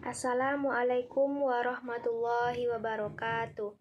Assalamualaikum warahmatullahi wabarakatuh.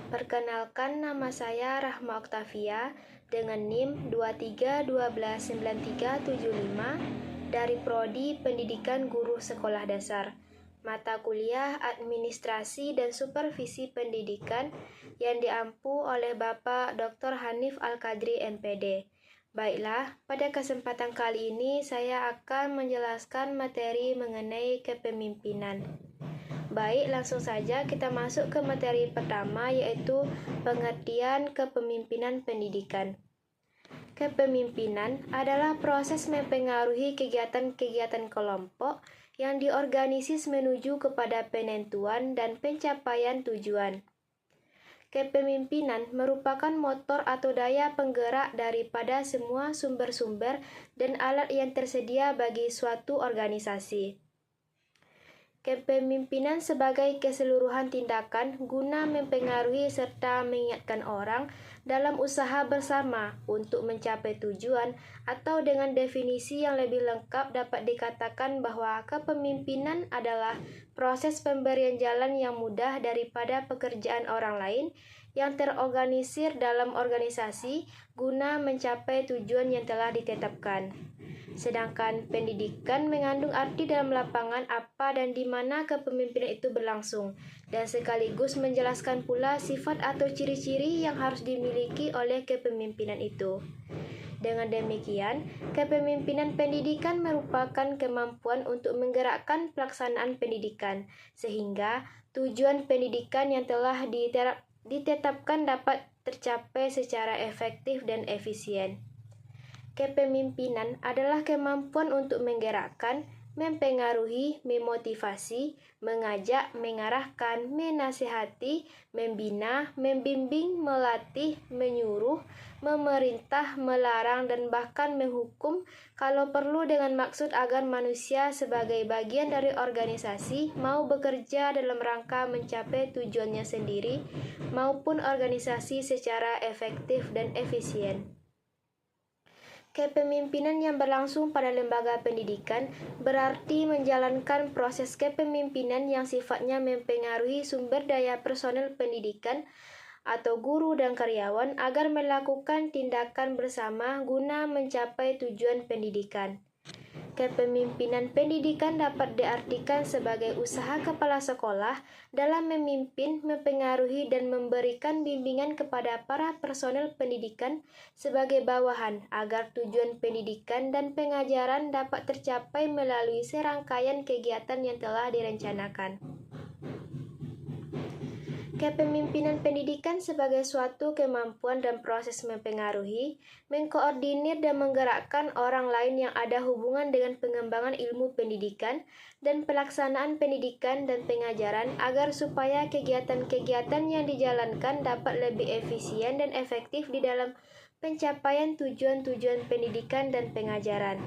Perkenalkan, nama saya Rahma Oktavia dengan NIM 23129375 dari Prodi Pendidikan Guru Sekolah Dasar, mata kuliah Administrasi dan Supervisi Pendidikan yang diampu oleh Bapak Dr. Hanif Al-Qadri MPD. Baiklah, pada kesempatan kali ini saya akan menjelaskan materi mengenai kepemimpinan. Baik, langsung saja kita masuk ke materi pertama, yaitu pengertian kepemimpinan pendidikan. Kepemimpinan adalah proses mempengaruhi kegiatan-kegiatan kelompok yang diorganisir menuju kepada penentuan dan pencapaian tujuan. Kepemimpinan merupakan motor atau daya penggerak daripada semua sumber-sumber dan alat yang tersedia bagi suatu organisasi. Kepemimpinan sebagai keseluruhan tindakan guna mempengaruhi serta mengingatkan orang dalam usaha bersama untuk mencapai tujuan, atau dengan definisi yang lebih lengkap dapat dikatakan bahwa kepemimpinan adalah proses pemberian jalan yang mudah daripada pekerjaan orang lain yang terorganisir dalam organisasi guna mencapai tujuan yang telah ditetapkan. Sedangkan pendidikan mengandung arti dalam lapangan apa dan di mana kepemimpinan itu berlangsung, dan sekaligus menjelaskan pula sifat atau ciri-ciri yang harus dimiliki oleh kepemimpinan itu. Dengan demikian, kepemimpinan pendidikan merupakan kemampuan untuk menggerakkan pelaksanaan pendidikan, sehingga tujuan pendidikan yang telah ditetapkan dapat tercapai secara efektif dan efisien. Kepemimpinan adalah kemampuan untuk menggerakkan, mempengaruhi, memotivasi, mengajak, mengarahkan, menasihati, membina, membimbing, melatih, menyuruh, memerintah, melarang, dan bahkan menghukum kalau perlu dengan maksud agar manusia sebagai bagian dari organisasi mau bekerja dalam rangka mencapai tujuannya sendiri maupun organisasi secara efektif dan efisien. Kepemimpinan yang berlangsung pada lembaga pendidikan berarti menjalankan proses kepemimpinan yang sifatnya mempengaruhi sumber daya personel pendidikan atau guru dan karyawan agar melakukan tindakan bersama guna mencapai tujuan pendidikan. Kepemimpinan pendidikan dapat diartikan sebagai usaha kepala sekolah dalam memimpin, mempengaruhi, dan memberikan bimbingan kepada para personel pendidikan sebagai bawahan agar tujuan pendidikan dan pengajaran dapat tercapai melalui serangkaian kegiatan yang telah direncanakan. Kepemimpinan pendidikan sebagai suatu kemampuan dan proses mempengaruhi, mengkoordinir dan menggerakkan orang lain yang ada hubungan dengan pengembangan ilmu pendidikan dan pelaksanaan pendidikan dan pengajaran agar supaya kegiatan-kegiatan yang dijalankan dapat lebih efisien dan efektif di dalam pencapaian tujuan-tujuan pendidikan dan pengajaran.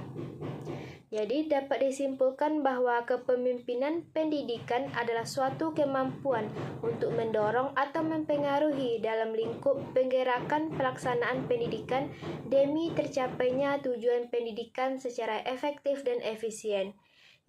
Jadi dapat disimpulkan bahwa kepemimpinan pendidikan adalah suatu kemampuan untuk mendorong atau mempengaruhi dalam lingkup penggerakan pelaksanaan pendidikan demi tercapainya tujuan pendidikan secara efektif dan efisien,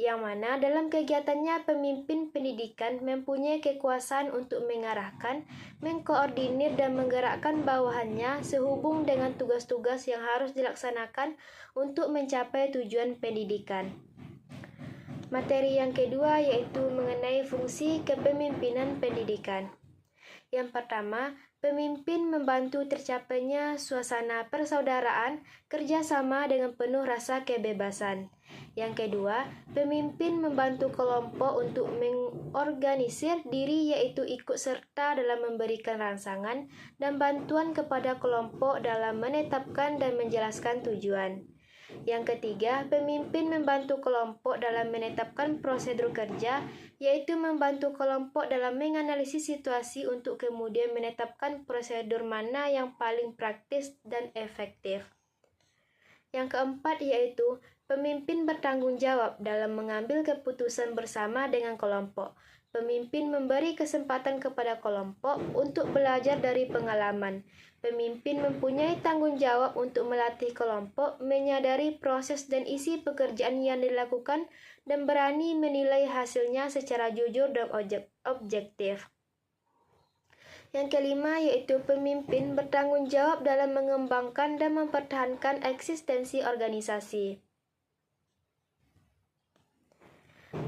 yang mana dalam kegiatannya pemimpin pendidikan mempunyai kekuasaan untuk mengarahkan, mengkoordinir, dan menggerakkan bawahannya sehubung dengan tugas-tugas yang harus dilaksanakan untuk mencapai tujuan pendidikan. Materi yang kedua yaitu mengenai fungsi kepemimpinan pendidikan. Yang pertama, pemimpin membantu tercapainya suasana persaudaraan, kerjasama dengan penuh rasa kebebasan. Yang kedua, pemimpin membantu kelompok untuk mengorganisir diri, yaitu ikut serta dalam memberikan rangsangan dan bantuan kepada kelompok dalam menetapkan dan menjelaskan tujuan. Yang ketiga, pemimpin membantu kelompok dalam menetapkan prosedur kerja, yaitu membantu kelompok dalam menganalisis situasi untuk kemudian menetapkan prosedur mana yang paling praktis dan efektif. Yang keempat yaitu Pemimpin bertanggung jawab dalam mengambil keputusan bersama dengan kelompok. Pemimpin memberi kesempatan kepada kelompok untuk belajar dari pengalaman. Pemimpin mempunyai tanggung jawab untuk melatih kelompok menyadari proses dan isi pekerjaan yang dilakukan dan berani menilai hasilnya secara jujur dan objektif. Yang kelima yaitu pemimpin bertanggung jawab dalam mengembangkan dan mempertahankan eksistensi organisasi.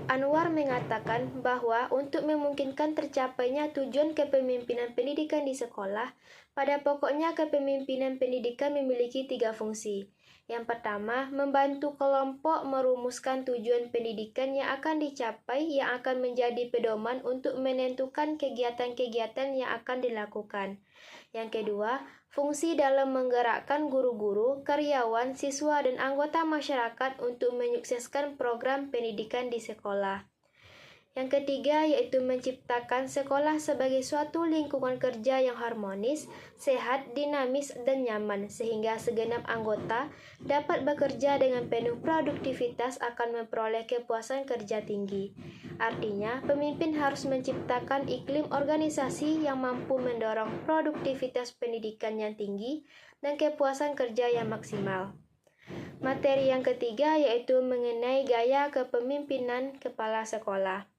Anwar mengatakan bahwa untuk memungkinkan tercapainya tujuan kepemimpinan pendidikan di sekolah, pada pokoknya kepemimpinan pendidikan memiliki 3 fungsi. Yang pertama, membantu kelompok merumuskan tujuan pendidikan yang akan dicapai yang akan menjadi pedoman untuk menentukan kegiatan-kegiatan yang akan dilakukan. Yang kedua, fungsi dalam menggerakkan guru-guru, karyawan, siswa, dan anggota masyarakat untuk menyukseskan program pendidikan di sekolah. Yang ketiga yaitu menciptakan sekolah sebagai suatu lingkungan kerja yang harmonis, sehat, dinamis, dan nyaman, sehingga segenap anggota dapat bekerja dengan penuh produktivitas akan memperoleh kepuasan kerja tinggi. Artinya, pemimpin harus menciptakan iklim organisasi yang mampu mendorong produktivitas pendidikan yang tinggi dan kepuasan kerja yang maksimal. Materi yang ketiga yaitu mengenai gaya kepemimpinan kepala sekolah.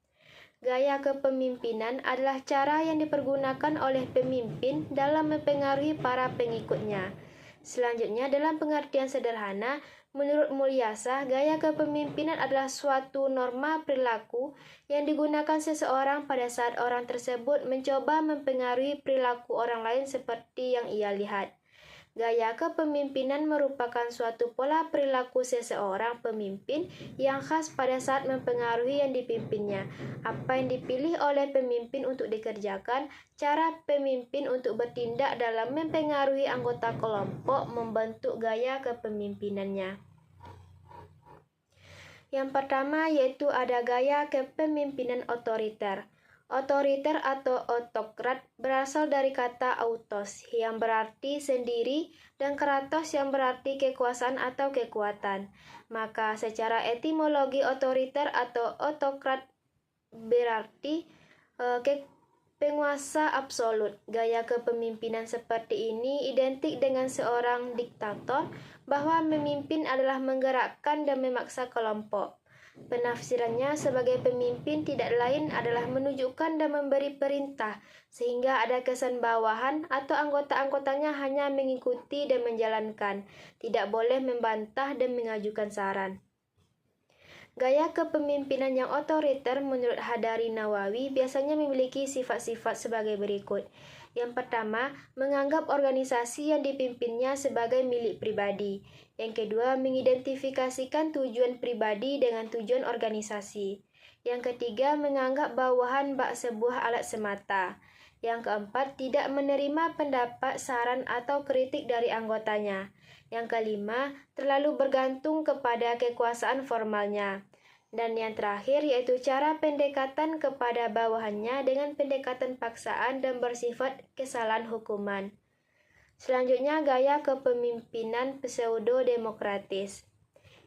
Gaya kepemimpinan adalah cara yang dipergunakan oleh pemimpin dalam mempengaruhi para pengikutnya. Selanjutnya, dalam pengertian sederhana, menurut Mulyasah, gaya kepemimpinan adalah suatu norma perilaku yang digunakan seseorang pada saat orang tersebut mencoba mempengaruhi perilaku orang lain seperti yang ia lihat. Gaya kepemimpinan merupakan suatu pola perilaku seseorang pemimpin yang khas pada saat mempengaruhi yang dipimpinnya. Apa yang dipilih oleh pemimpin untuk dikerjakan, cara pemimpin untuk bertindak dalam mempengaruhi anggota kelompok membentuk gaya kepemimpinannya. Yang pertama yaitu ada gaya kepemimpinan otoriter. Otoriter atau autokrat berasal dari kata autos yang berarti sendiri dan kratos yang berarti kekuasaan atau kekuatan. Maka secara etimologi otoriter atau autokrat berarti penguasa absolut. Gaya kepemimpinan seperti ini identik dengan seorang diktator bahwa memimpin adalah menggerakkan dan memaksa kelompok. Penafsirannya sebagai pemimpin tidak lain adalah menunjukkan dan memberi perintah, sehingga ada kesan bawahan atau anggota-anggotanya hanya mengikuti dan menjalankan, tidak boleh membantah dan mengajukan saran. Gaya kepemimpinan yang otoriter menurut Hadari Nawawi biasanya memiliki sifat-sifat sebagai berikut. Yang pertama, menganggap organisasi yang dipimpinnya sebagai milik pribadi. Yang kedua, mengidentifikasikan tujuan pribadi dengan tujuan organisasi. Yang ketiga, menganggap bawahan bak sebuah alat semata. Yang keempat, tidak menerima pendapat, saran, atau kritik dari anggotanya. Yang kelima, terlalu bergantung kepada kekuasaan formalnya. Dan yang terakhir yaitu cara pendekatan kepada bawahannya dengan pendekatan paksaan dan bersifat kesalahan hukuman. Selanjutnya, gaya kepemimpinan pseudo-demokratis.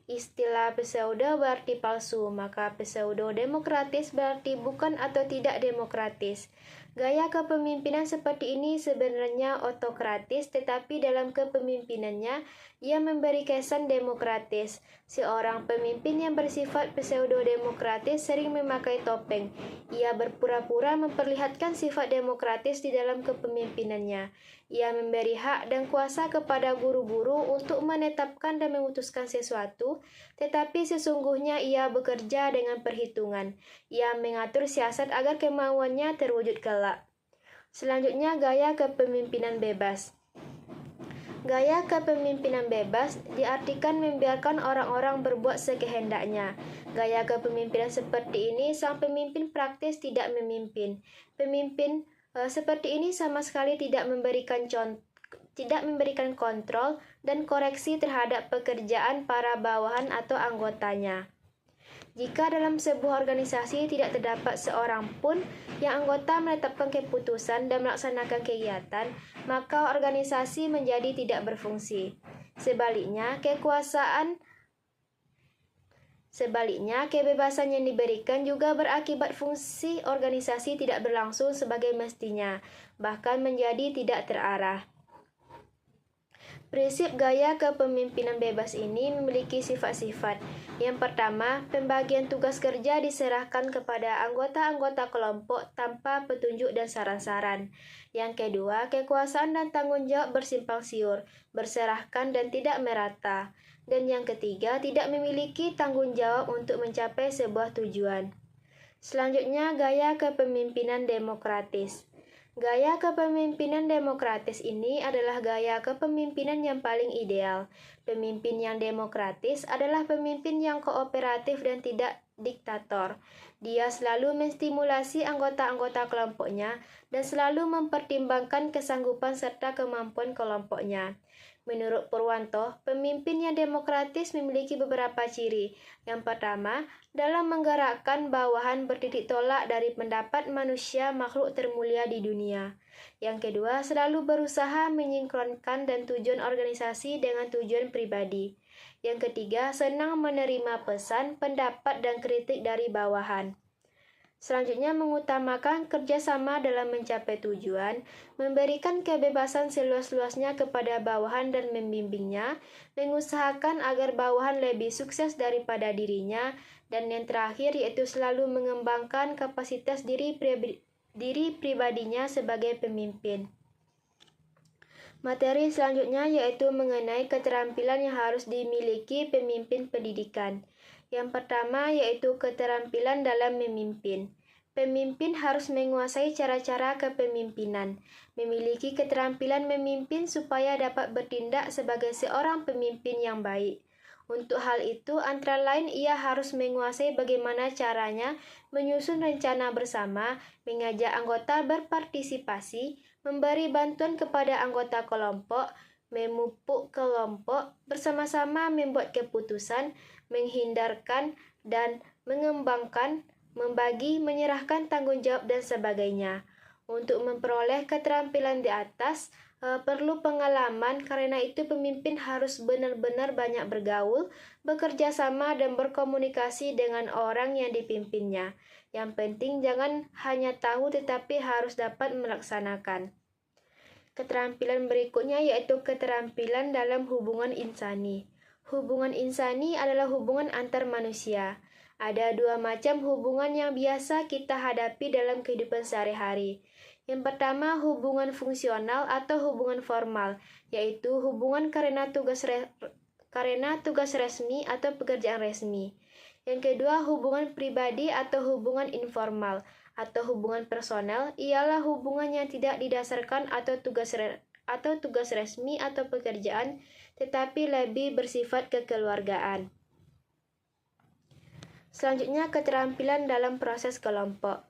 Istilah pseudo berarti palsu, maka pseudo-demokratis berarti bukan atau tidak demokratis. Gaya kepemimpinan seperti ini sebenarnya otokratis, tetapi dalam kepemimpinannya ia memberi kesan demokratis. Seorang pemimpin yang bersifat pseudo-demokratis sering memakai topeng. Ia berpura-pura memperlihatkan sifat demokratis di dalam kepemimpinannya. Ia memberi hak dan kuasa kepada guru-guru untuk menetapkan dan memutuskan sesuatu, tetapi sesungguhnya ia bekerja dengan perhitungan. Ia mengatur siasat agar kemauannya terwujud kelak. Selanjutnya, gaya kepemimpinan bebas. Gaya kepemimpinan bebas diartikan membiarkan orang-orang berbuat sekehendaknya. Gaya kepemimpinan seperti ini, sang pemimpin praktis tidak memimpin. Pemimpin seperti ini sama sekali tidak memberikan kontrol dan koreksi terhadap pekerjaan para bawahan atau anggotanya. Jika dalam sebuah organisasi tidak terdapat seorang pun yang anggota menetapkan keputusan dan melaksanakan kegiatan, maka organisasi menjadi tidak berfungsi. Sebaliknya, kekuasaan Sebaliknya, kebebasan yang diberikan juga berakibat fungsi organisasi tidak berlangsung sebagai mestinya, bahkan menjadi tidak terarah. Prinsip gaya kepemimpinan bebas ini memiliki sifat-sifat. Yang pertama, pembagian tugas kerja diserahkan kepada anggota-anggota kelompok tanpa petunjuk dan saran-saran. Yang kedua, kekuasaan dan tanggung jawab bersimpang siur, berserahkan dan tidak merata. Dan yang ketiga, tidak memiliki tanggung jawab untuk mencapai sebuah tujuan. Selanjutnya, gaya kepemimpinan demokratis. Gaya kepemimpinan demokratis ini adalah gaya kepemimpinan yang paling ideal. Pemimpin yang demokratis adalah pemimpin yang kooperatif dan tidak diktator. Dia selalu menstimulasi anggota-anggota kelompoknya dan selalu mempertimbangkan kesanggupan serta kemampuan kelompoknya. Menurut Purwanto, pemimpin yang demokratis memiliki beberapa ciri. Yang pertama, dalam menggerakkan bawahan bertitik tolak dari pendapat manusia makhluk termulia di dunia. Yang kedua, selalu berusaha menyinkronkan dan tujuan organisasi dengan tujuan pribadi. Yang ketiga, senang menerima pesan, pendapat, dan kritik dari bawahan. Selanjutnya, mengutamakan kerjasama dalam mencapai tujuan, memberikan kebebasan seluas-luasnya kepada bawahan dan membimbingnya, mengusahakan agar bawahan lebih sukses daripada dirinya, dan yang terakhir yaitu selalu mengembangkan kapasitas diri pribadinya sebagai pemimpin. Materi selanjutnya yaitu mengenai keterampilan yang harus dimiliki pemimpin pendidikan. Yang pertama yaitu keterampilan dalam memimpin. Pemimpin harus menguasai cara-cara kepemimpinan, memiliki keterampilan memimpin supaya dapat bertindak sebagai seorang pemimpin yang baik. Untuk hal itu, antara lain ia harus menguasai bagaimana caranya menyusun rencana bersama, mengajak anggota berpartisipasi, memberi bantuan kepada anggota kelompok, memupuk kelompok, bersama-sama membuat keputusan, menghindarkan dan mengembangkan, membagi, menyerahkan tanggung jawab dan sebagainya. Untuk memperoleh keterampilan di atas, perlu pengalaman, karena itu pemimpin harus benar-benar banyak bergaul, bekerja sama dan berkomunikasi dengan orang yang dipimpinnya. Yang penting jangan hanya tahu tetapi harus dapat melaksanakan. Keterampilan berikutnya yaitu keterampilan dalam hubungan insani. Hubungan insani adalah hubungan antar manusia. Ada dua macam hubungan yang biasa kita hadapi dalam kehidupan sehari-hari. Yang pertama, hubungan fungsional atau hubungan formal, yaitu hubungan karena tugas resmi atau pekerjaan resmi. Yang kedua, hubungan pribadi atau hubungan informal atau hubungan personal, ialah hubungan yang tidak didasarkan atau tugas resmi atau pekerjaan, tetapi lebih bersifat kekeluargaan. Selanjutnya, keterampilan dalam proses kelompok.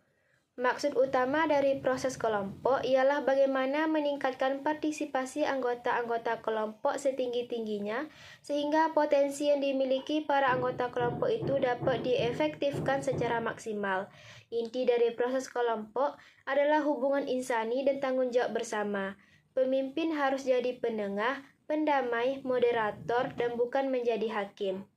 Maksud utama dari proses kelompok ialah bagaimana meningkatkan partisipasi anggota-anggota kelompok setinggi-tingginya sehingga potensi yang dimiliki para anggota kelompok itu dapat diefektifkan secara maksimal. Inti dari proses kelompok adalah hubungan insani dan tanggung jawab bersama. Pemimpin harus jadi penengah, pendamai, moderator, dan bukan menjadi hakim.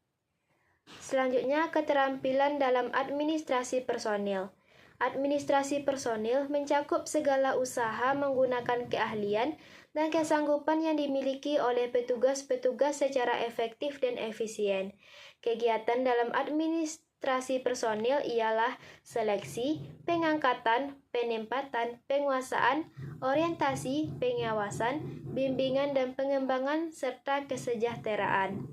Selanjutnya, keterampilan dalam administrasi personil. Administrasi personil mencakup segala usaha menggunakan keahlian dan kesanggupan yang dimiliki oleh petugas-petugas secara efektif dan efisien. Kegiatan dalam administrasi personil ialah seleksi, pengangkatan, penempatan, penguasaan, orientasi, pengawasan, bimbingan dan pengembangan, serta kesejahteraan.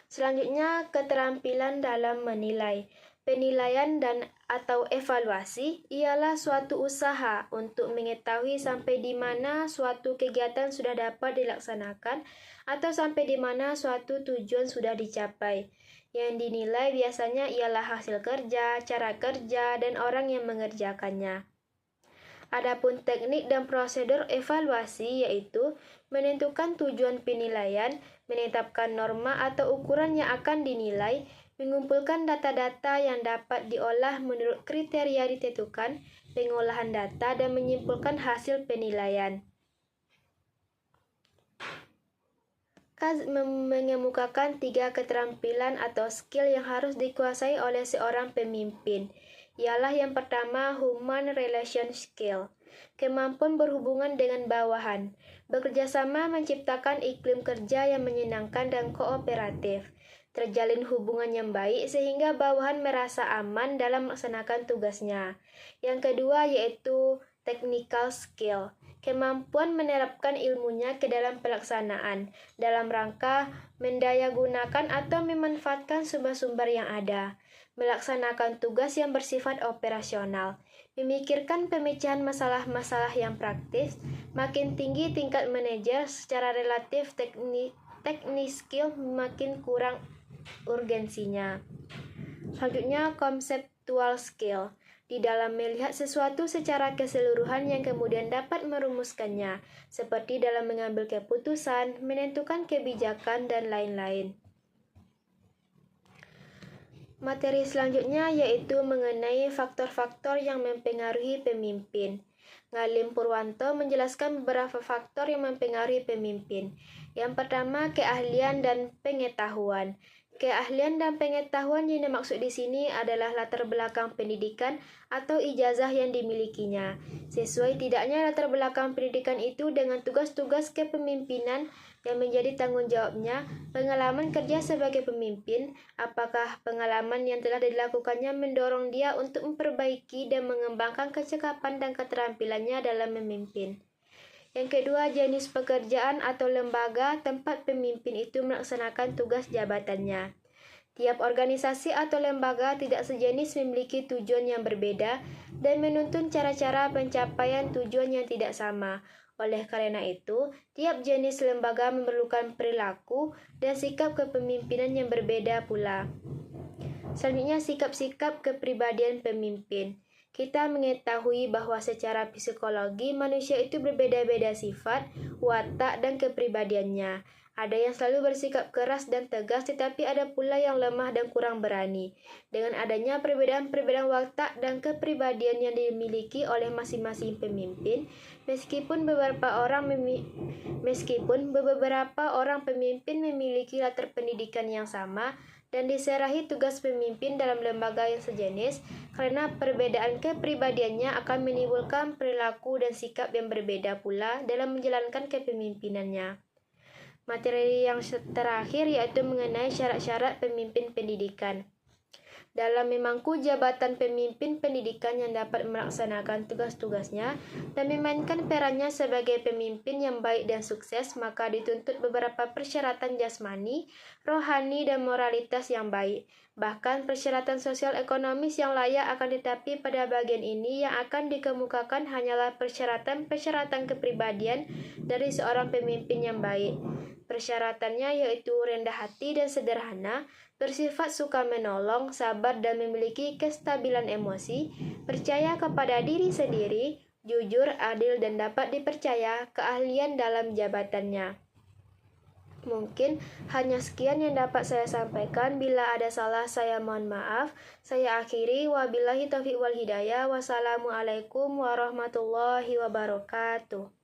Selanjutnya, keterampilan dalam menilai. Penilaian dan atau evaluasi ialah suatu usaha untuk mengetahui sampai di mana suatu kegiatan sudah dapat dilaksanakan atau sampai di mana suatu tujuan sudah dicapai. Yang dinilai biasanya ialah hasil kerja, cara kerja, dan orang yang mengerjakannya. Adapun teknik dan prosedur evaluasi yaitu menentukan tujuan penilaian, menetapkan norma atau ukuran yang akan dinilai, mengumpulkan data-data yang dapat diolah menurut kriteria ditentukan, pengolahan data, dan menyimpulkan hasil penilaian. Kaz mengemukakan 3 keterampilan atau skill yang harus dikuasai oleh seorang pemimpin. Ialah yang pertama, human relation skill. Kemampuan berhubungan dengan bawahan. Bekerja sama menciptakan iklim kerja yang menyenangkan dan kooperatif. Terjalin hubungan yang baik sehingga bawahan merasa aman dalam melaksanakan tugasnya. Yang kedua yaitu technical skill. Kemampuan menerapkan ilmunya ke dalam pelaksanaan, dalam rangka mendayagunakan atau memanfaatkan sumber-sumber yang ada, melaksanakan tugas yang bersifat operasional, memikirkan pemecahan masalah-masalah yang praktis, makin tinggi tingkat manajer secara relatif teknis skill makin kurang urgensinya. Selanjutnya, conceptual skill. Di dalam melihat sesuatu secara keseluruhan yang kemudian dapat merumuskannya, seperti dalam mengambil keputusan, menentukan kebijakan, dan lain-lain. Materi selanjutnya yaitu mengenai faktor-faktor yang mempengaruhi pemimpin. Ngalim Purwanto menjelaskan beberapa faktor yang mempengaruhi pemimpin. Yang pertama, keahlian dan pengetahuan. Keahlian dan pengetahuan yang dimaksud di sini adalah latar belakang pendidikan atau ijazah yang dimilikinya. Sesuai tidaknya latar belakang pendidikan itu dengan tugas-tugas kepemimpinan yang menjadi tanggung jawabnya, pengalaman kerja sebagai pemimpin, apakah pengalaman yang telah dilakukannya mendorong dia untuk memperbaiki dan mengembangkan kecakapan dan keterampilannya dalam memimpin. Yang kedua, jenis pekerjaan atau lembaga tempat pemimpin itu melaksanakan tugas jabatannya. Tiap organisasi atau lembaga tidak sejenis memiliki tujuan yang berbeda dan menuntun cara-cara pencapaian tujuan yang tidak sama. Oleh karena itu, tiap jenis lembaga memerlukan perilaku dan sikap kepemimpinan yang berbeda pula. Selanjutnya, sikap-sikap kepribadian pemimpin. Kita mengetahui bahwa secara psikologi manusia itu berbeda-beda sifat, watak, dan kepribadiannya. Ada yang selalu bersikap keras dan tegas, tetapi ada pula yang lemah dan kurang berani. Dengan adanya perbedaan-perbedaan watak dan kepribadian yang dimiliki oleh masing-masing pemimpin, meskipun beberapa orang pemimpin memiliki latar pendidikan yang sama, dan diserahi tugas pemimpin dalam lembaga yang sejenis, karena perbedaan kepribadiannya akan menimbulkan perilaku dan sikap yang berbeda pula dalam menjalankan kepemimpinannya. Materi yang terakhir yaitu mengenai syarat-syarat pemimpin pendidikan. Dalam memangku jabatan pemimpin pendidikan yang dapat melaksanakan tugas-tugasnya dan memainkan perannya sebagai pemimpin yang baik dan sukses, maka dituntut beberapa persyaratan jasmani, rohani, dan moralitas yang baik. Bahkan persyaratan sosial ekonomis yang layak, akan tetapi pada bagian ini yang akan dikemukakan hanyalah persyaratan-persyaratan kepribadian dari seorang pemimpin yang baik. Persyaratannya yaitu rendah hati dan sederhana, bersifat suka menolong, sabar dan memiliki kestabilan emosi, percaya kepada diri sendiri, jujur, adil dan dapat dipercaya, keahlian dalam jabatannya. Mungkin hanya sekian yang dapat saya sampaikan. Bila ada salah, saya mohon maaf. Saya akhiri. Wabillahi taufiq wal hidayah. Wassalamualaikum warahmatullahi wabarakatuh.